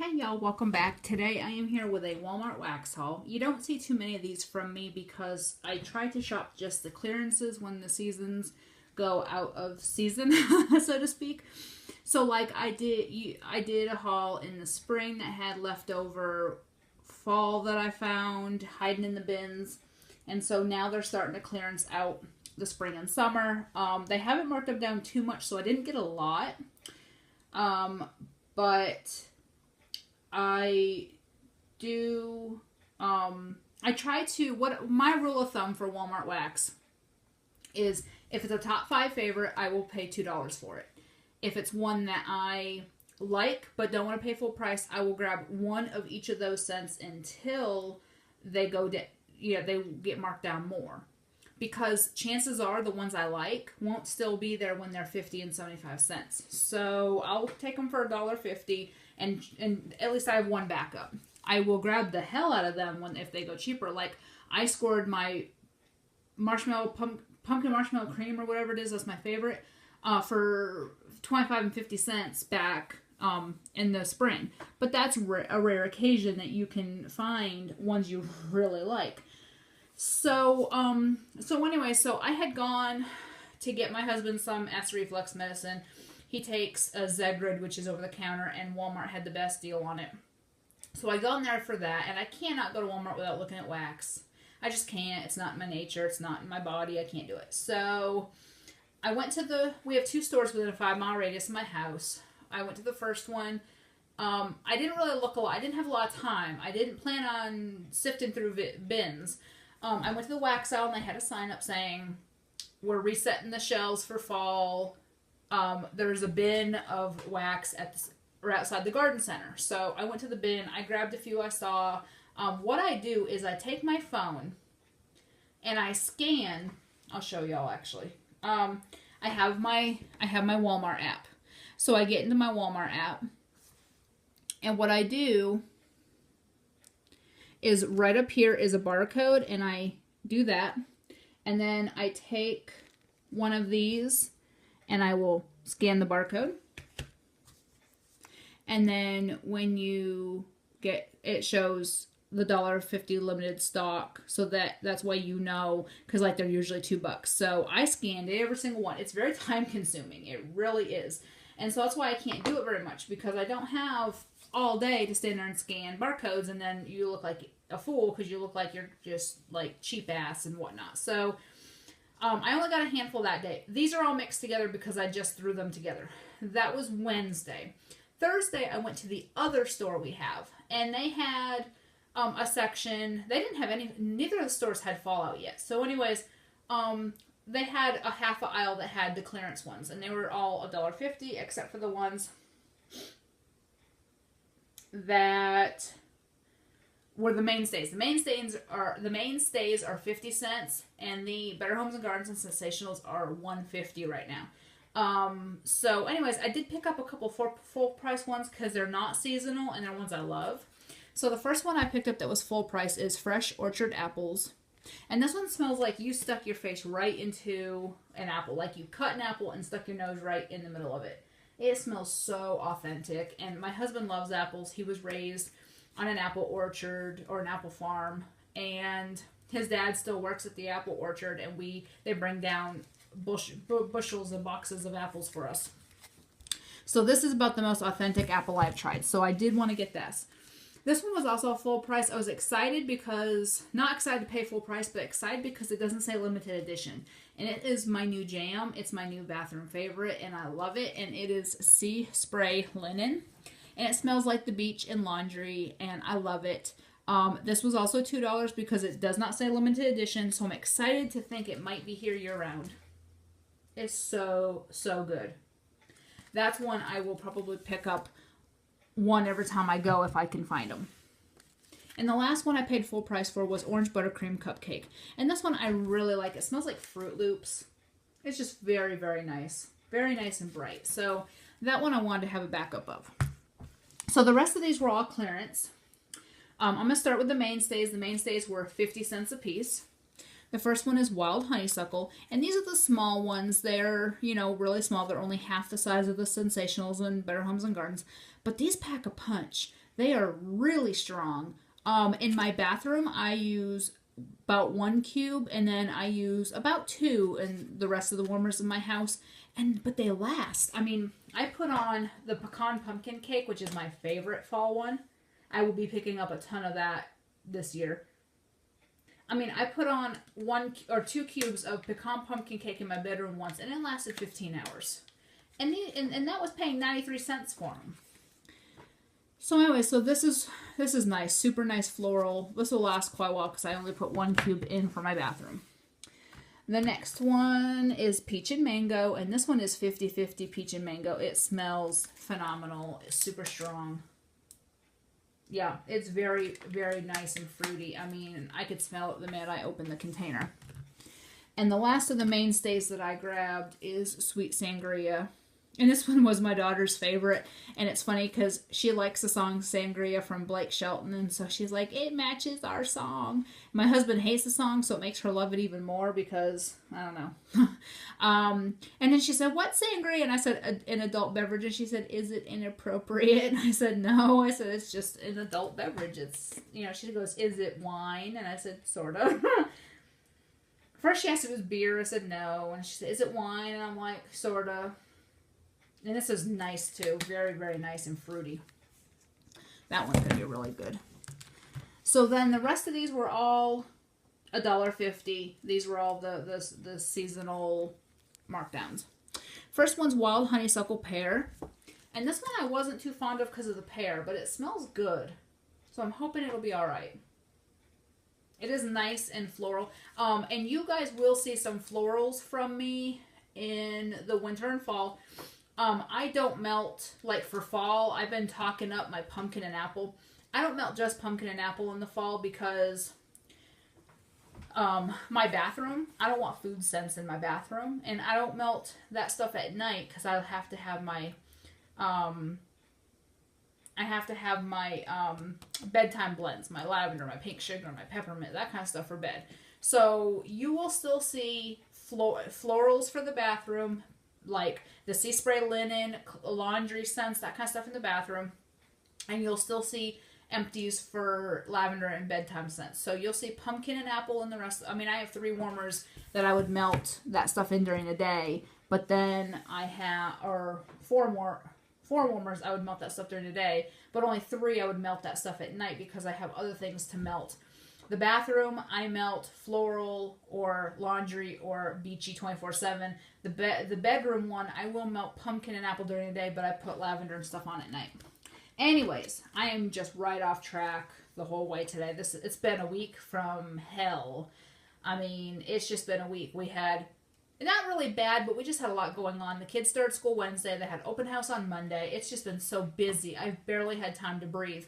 Hi y'all, welcome back. Today I am here with a Walmart wax haul. You don't see too many of these from me because I try to shop just the clearances when the seasons go out of season, so to speak. So like I did a haul in the spring that had leftover fall that I found hiding in the bins. And so now they're starting to clearance out the spring and summer. They haven't marked them down too much, so I didn't get a lot. But I do, I try to, what my rule of thumb for Walmart wax is if it's a top 5 favorite, I will pay $2 for it. If it's one that I like but don't want to pay full price, I will grab one of each of those scents until they go to, they get marked down more. Because chances are the ones I like won't still be there when they're 50 and 75 cents. So I'll take them for $1.50 and at least I have one backup. I will grab the hell out of them if they go cheaper. Like I scored my marshmallow pumpkin marshmallow cream or whatever it is, that's my favorite, for 25 and 50 cents back in the spring. But that's a rare occasion that you can find ones you really like. So I had gone to get my husband some acid reflux medicine. He takes a Zegrid, which is over the counter, and Walmart had the best deal on it. So I go in there for that, and I cannot go to Walmart without looking at wax. I just can't. It's not in my nature. It's not in my body. I can't do it. So I went to we have 2 stores within a 5-mile radius of my house. I went to the first one. I didn't really look a lot. I didn't have a lot of time. I didn't plan on sifting through bins. I went to the wax aisle and they had a sign up saying, we're resetting the shelves for fall. There's a bin of wax outside the garden center. So I went to the bin. I grabbed a few I saw. What I do is I take my phone and I scan. I'll show y'all actually. I have my Walmart app. So I get into my Walmart app. And what I do is right up here is a barcode, and I do that, and then I take one of these and I will scan the barcode, and then when you get it shows the $1.50 limited stock, so that's why because like they're usually $2. So I scanned every single one. It's very time consuming, it really is, and so that's why I can't do it very much, because I don't have all day to stand there and scan barcodes, and then you look like a fool because you look like you're just like cheap ass and whatnot. So I only got a handful that day. These are all mixed together because I just threw them together. That was Wednesday. Thursday I went to the other store we have, and they had a section. They didn't have any, neither of the stores had Fallout yet. So anyways, they had a half an aisle that had the clearance ones, and they were all $1.50 except for the ones that were the mainstays. The mainstays are 50 cents, and the Better Homes and Gardens and Sensationals are $1.50 right now. So anyways, I did pick up a couple full price ones because they're not seasonal and they're ones I love. So the first one I picked up that was full price is Fresh Orchard Apples. And this one smells like you stuck your face right into an apple. Like you cut an apple and stuck your nose right in the middle of it. It smells so authentic, and my husband loves apples. He was raised on an apple orchard or an apple farm, and his dad still works at the apple orchard, and they bring down bushels and boxes of apples for us. So this is about the most authentic apple I've tried, so I did want to get this. This one was also full price. I was excited because, not excited to pay full price, but excited because it doesn't say limited edition. And it is my new jam. It's my new bathroom favorite, and I love it. And it is Sea Spray Linen. And it smells like the beach and laundry, and I love it. This was also $2 because it does not say limited edition, so I'm excited to think it might be here year-round. It's so, so good. That's one I will probably pick up one every time I go if I can find them. And the last one I paid full price for was Orange Buttercream Cupcake. And this one I really like. It smells like Fruit Loops. It's just very, very nice. Very nice and bright. So that one I wanted to have a backup of. So the rest of these were all clearance. I'm going to start with the mainstays. The mainstays were 50 cents a piece. The first one is Wild Honeysuckle, and these are the small ones. They're, really small. They're only half the size of the Sensationals and Better Homes and Gardens, but these pack a punch. They are really strong. In my bathroom, I use about 1 cube, and then I use about 2 in the rest of the warmers in my house. But they last. I mean, I put on the pecan pumpkin cake, which is my favorite fall one. I will be picking up a ton of that this year. I mean, I put on 1 or 2 cubes of pecan pumpkin cake in my bedroom once, and it lasted 15 hours. And that was paying 93 cents for them. So anyway, so this is nice. Super nice floral. This will last quite a while because I only put 1 cube in for my bathroom. The next one is peach and mango, and this one is 50-50 peach and mango. It smells phenomenal. It's super strong. Yeah, it's very, very nice and fruity. I mean, I could smell it the minute I opened the container. And the last of the mainstays that I grabbed is sweet sangria. And this one was my daughter's favorite. And it's funny because she likes the song Sangria from Blake Shelton. And so she's like, it matches our song. My husband hates the song, so it makes her love it even more because, I don't know. And then she said, what's sangria? And I said, an adult beverage. And she said, is it inappropriate? And I said, no. I said, it's just an adult beverage. It's, she goes, is it wine? And I said, sort of. First she asked if it was beer. I said, no. And she said, is it wine? And I'm like, sort of. And this is nice too. Very, very nice and fruity. That one's going to be really good. So then the rest of these were all $1.50. These were all the seasonal markdowns. First one's wild honeysuckle pear. And this one I wasn't too fond of because of the pear, but it smells good. So I'm hoping it'll be alright. It is nice and floral. And you guys will see some florals from me in the winter and fall. I don't melt, like for fall, I've been talking up my pumpkin and apple. I don't melt just pumpkin and apple in the fall because my bathroom, I don't want food scents in my bathroom. And I don't melt that stuff at night because I have to have my, bedtime blends, my lavender, my pink sugar, my peppermint, that kind of stuff for bed. So you will still see florals for the bathroom, like the sea spray linen, laundry scents, that kind of stuff in the bathroom. And you'll still see empties for lavender and bedtime scents. So you'll see pumpkin and apple in the rest. I mean, I have 3 warmers that I would melt that stuff in during the day. But then I have, or 4 warmers, I would melt that stuff during the day. But only 3 I would melt that stuff at night because I have other things to melt. The bathroom, I melt floral or laundry or beachy 24/7. The bedroom one, I will melt pumpkin and apple during the day, but I put lavender and stuff on at night. Anyways, I am just right off track the whole way today. It's been a week from hell. I mean, it's just been a week. We had, not really bad, but we just had a lot going on. The kids started school Wednesday. They had open house on Monday. It's just been so busy. I've barely had time to breathe.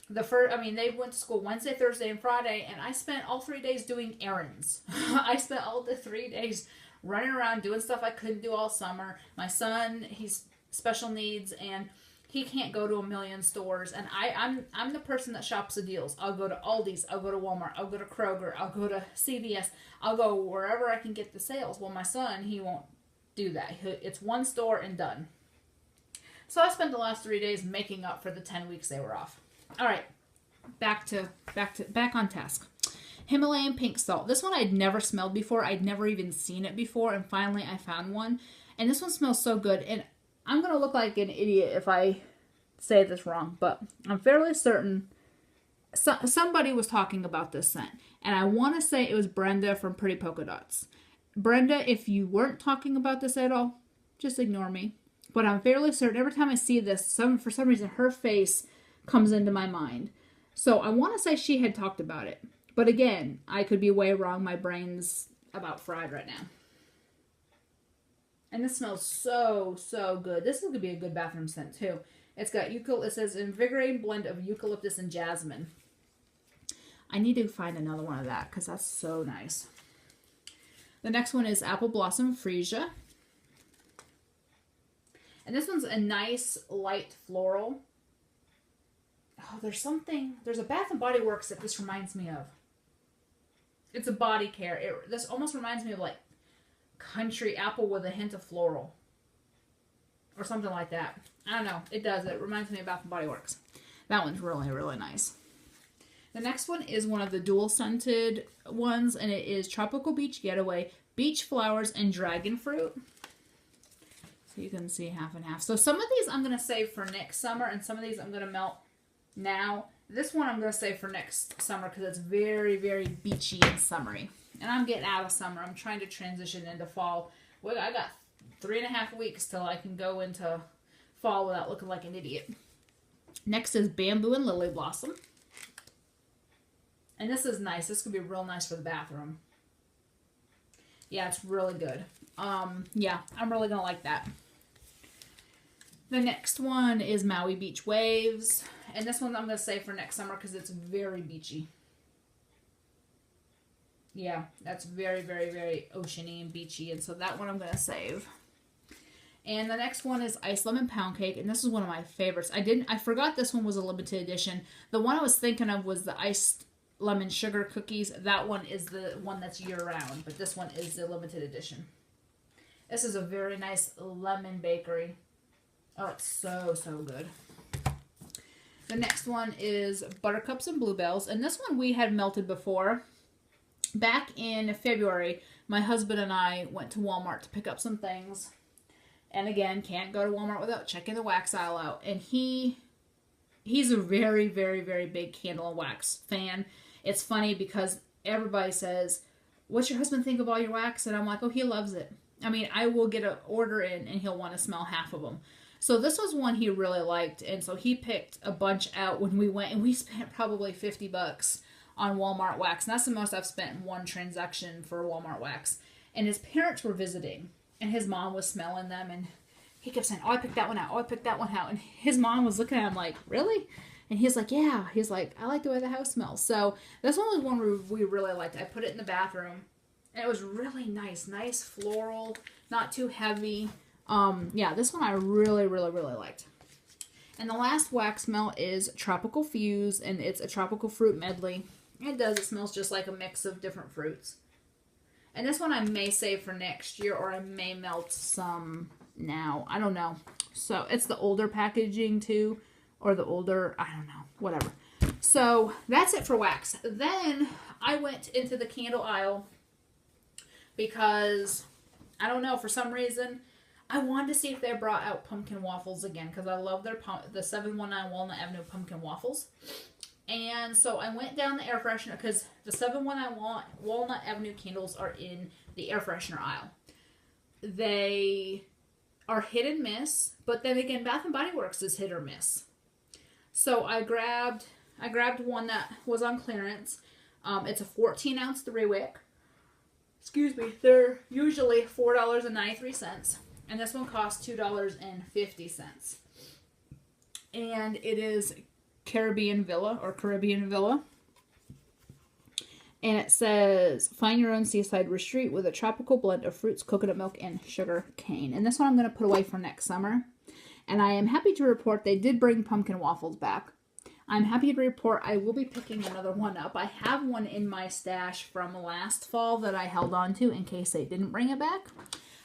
They went to school Wednesday, Thursday, and Friday, and I spent all 3 days doing errands. I spent all the 3 days running around doing stuff I couldn't do all summer. My son, he's special needs, and he can't go to a million stores. And I'm the person that shops the deals. I'll go to Aldi's, I'll go to Walmart, I'll go to Kroger, I'll go to CVS, I'll go wherever I can get the sales. Well, my son, he won't do that. It's one store and done. So I spent the last 3 days making up for the 10 weeks they were off. All right, back on task. Himalayan pink salt. This one I'd never smelled before. I'd never even seen it before, and finally I found one. And this one smells so good. And I'm gonna look like an idiot if I say this wrong, but I'm fairly certain somebody was talking about this scent, and I want to say it was Brenda from Pretty Polka Dots. Brenda, if you weren't talking about this at all, just ignore me. But I'm fairly certain every time I see this, for some reason her face comes into my mind. So I want to say she had talked about it. But again, I could be way wrong. My brain's about fried right now. And this smells so, so good. This is going to be a good bathroom scent too. It's got it says invigorating blend of eucalyptus and jasmine. I need to find another one of that because that's so nice. The next one is apple blossom freesia. And this one's a nice light floral. Oh, there's a Bath and Body Works that this reminds me of. It's a body care. This almost reminds me of like country apple with a hint of floral. Or something like that. I don't know. It does. It reminds me of Bath and Body Works. That one's really, really nice. The next one is one of the dual scented ones, and it is Tropical Beach Getaway, Beach Flowers, and Dragon Fruit. So you can see half and half. So some of these I'm going to save for next summer, and some of these I'm going to melt now. This one I'm going to save for next summer because it's very, very beachy and summery. And I'm getting out of summer. I'm trying to transition into fall. Well, I got 3.5 weeks till I can go into fall without looking like an idiot. Next is Bamboo and Lily Blossom. And this is nice. This could be real nice for the bathroom. Yeah, it's really good. Yeah, I'm really going to like that. The next one is Maui Beach Waves. And this one I'm going to save for next summer because it's very beachy. Yeah, that's very, very, very oceany and beachy. And so that one I'm going to save. And the next one is Ice Lemon Pound Cake. And this is one of my favorites. I forgot this one was a limited edition. The one I was thinking of was the Iced Lemon Sugar Cookies. That one is the one that's year-round. But this one is the limited edition. This is a very nice lemon bakery. Oh, it's so, so good. The next one is Buttercups and Bluebells. And this one we had melted before. Back in February, my husband and I went to Walmart to pick up some things. And again, can't go to Walmart without checking the wax aisle out. And he's a very, very, very big candle and wax fan. It's funny because everybody says, what's your husband think of all your wax? And I'm like, oh, he loves it. I mean, I will get an order in and he'll want to smell half of them. So this was one he really liked. And so he picked a bunch out when we went. And we spent probably $50 on Walmart wax. And that's the most I've spent in one transaction for Walmart wax. And his parents were visiting. And his mom was smelling them. And he kept saying, oh, I picked that one out. Oh, I picked that one out. And his mom was looking at him like, really? And he's like, yeah. He's like, I like the way the house smells. So this one was one we really liked. I put it in the bathroom. And it was really nice. Nice floral. Not too heavy. Yeah, this one I really, really, really liked. And the last wax smell is Tropical Fuse. And it's a tropical fruit medley. It does. It smells just like a mix of different fruits. And this one I may save for next year. Or I may melt some now. I don't know. So it's the older packaging too. Or the older, I don't know. Whatever. So that's it for wax. Then I went into the candle aisle. Because, I don't know, for some reason, I wanted to see if they brought out pumpkin waffles again. Because I love the 719 Walnut Avenue pumpkin waffles. And so I went down the air freshener. Because the 719 Walnut Avenue candles are in the air freshener aisle. They are hit and miss. But then again, Bath & Body Works is hit or miss. So I grabbed one that was on clearance. It's a 14-ounce 3-wick. Excuse me, they're usually $4.93, and this one costs $2.50. And it is Caribbean Villa. And it says, find your own seaside retreat with a tropical blend of fruits, coconut milk, and sugar cane. And this one I'm going to put away for next summer. And I am happy to report they did bring pumpkin waffles back. I'm happy to report I will be picking another one up. I have one in my stash from last fall that I held on to in case they didn't bring it back.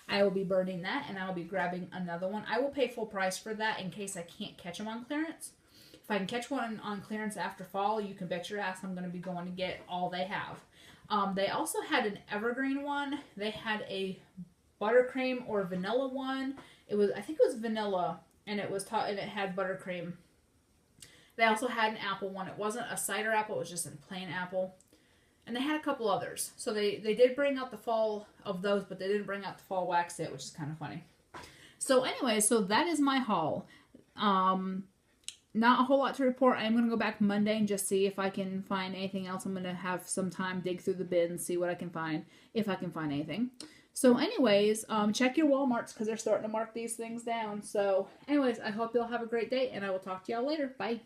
I will be burning that, and I will be grabbing another one. I will pay full price for that in case I can't catch them on clearance. If I can catch one on clearance after fall, you can bet your ass I'm going to be going to get all they have. They also had an evergreen one. They had a buttercream or vanilla one. I think it was vanilla, and it had buttercream. They also had an apple one. It wasn't a cider apple. It was just a plain apple. And they had a couple others. So they did bring out the fall of those, but they didn't bring out the fall wax yet, which is kind of funny. So anyway, so that is my haul. Not a whole lot to report. I'm going to go back Monday and just see if I can find anything else. I'm going to have some time, dig through the bins, see what I can find, if I can find anything. So anyways, check your Walmarts because they're starting to mark these things down. So anyways, I hope you'll have a great day, and I will talk to y'all later. Bye.